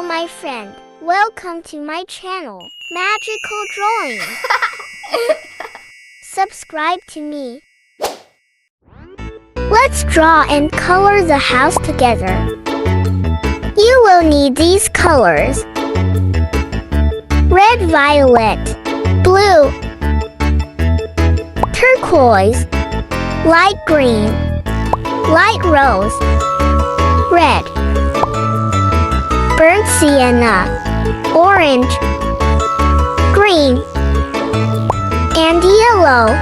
Hello, my friend. Welcome to my channel, Magical Drawing. Subscribe to me. Let's draw and color the house together. You will need these colors: red, violet, blue, turquoise, light green, light rose, red, burnt sienna, orange, green, and yellow.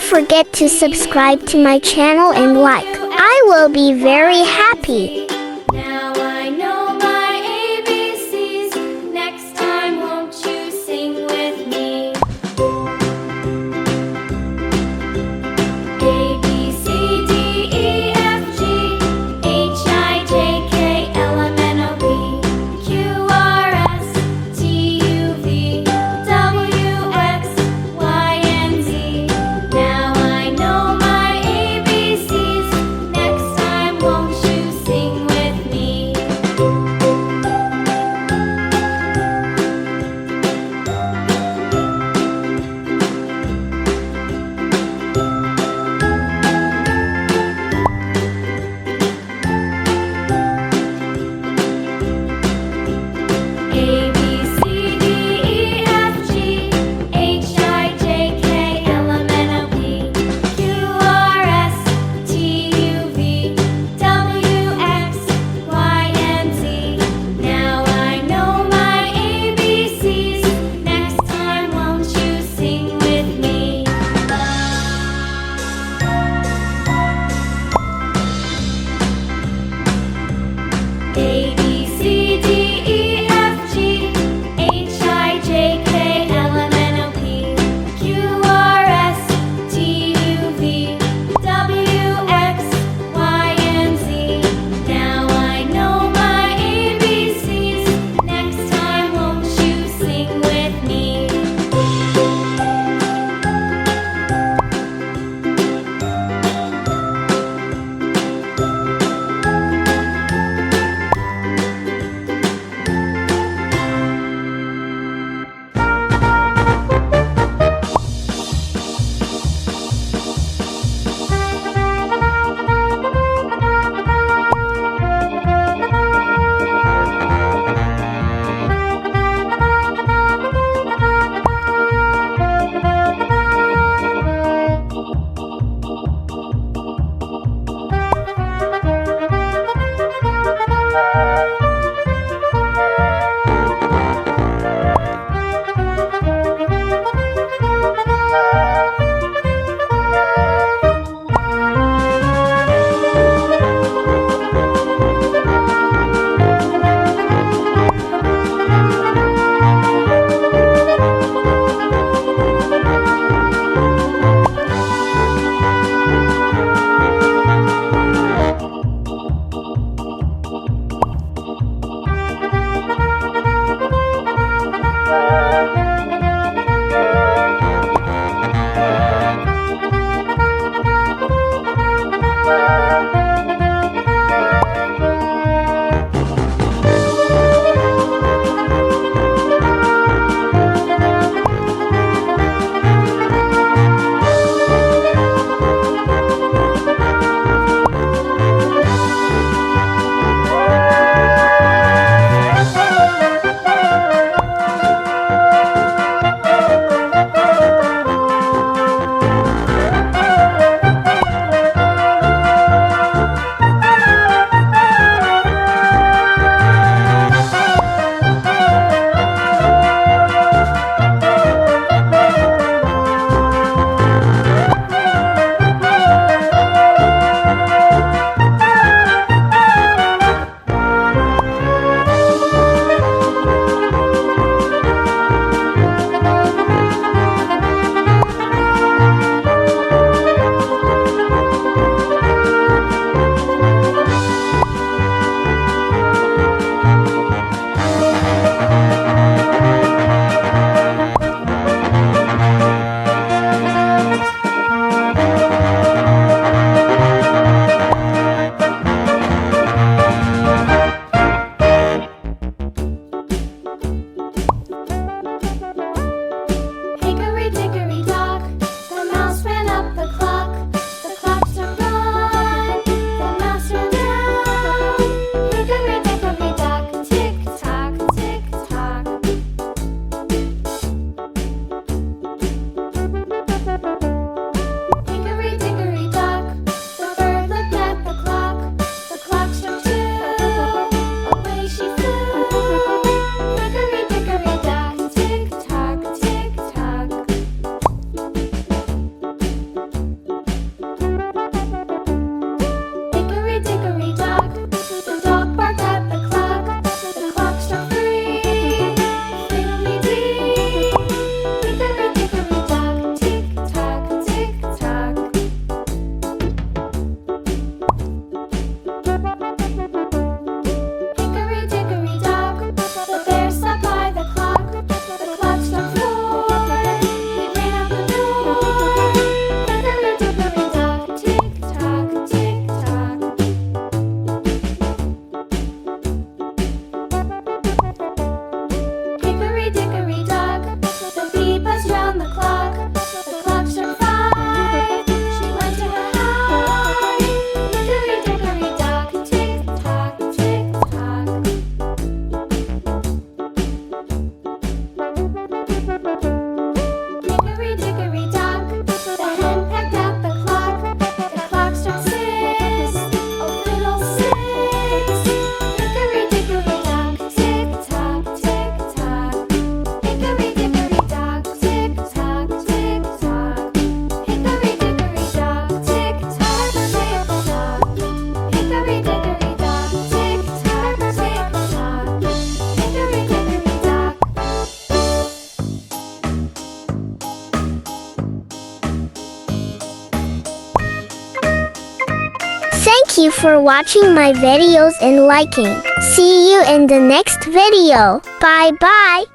forget to subscribe to my channel and like. I will be very happy. Now I know my ABCs. Next time, won't you sing with me? A, B, C, D, E, F, G, H, I, J, K, L, M, N, O, P, Q, R, S, T, U, V, W, X, Y, and Z. Now I know my ABCs. Next time, won't you sing with me? A, B, C, D, E, F, G, H, I, J, K, L, M, N, O, P, Q, R, S, T, U, V, W, X, Y, and Z. Now I know my ABCs. Next time, won't you sing with me? A, B, C, D, E, F, G, H, I, J, K, L, M, N, O, P, Q, R, S, T, U, V, W, X, Y, and Z. Now I know my ABCs. Next time, won't you sing with me? Thank you for watching my videos and liking. See you in the next video. Bye bye.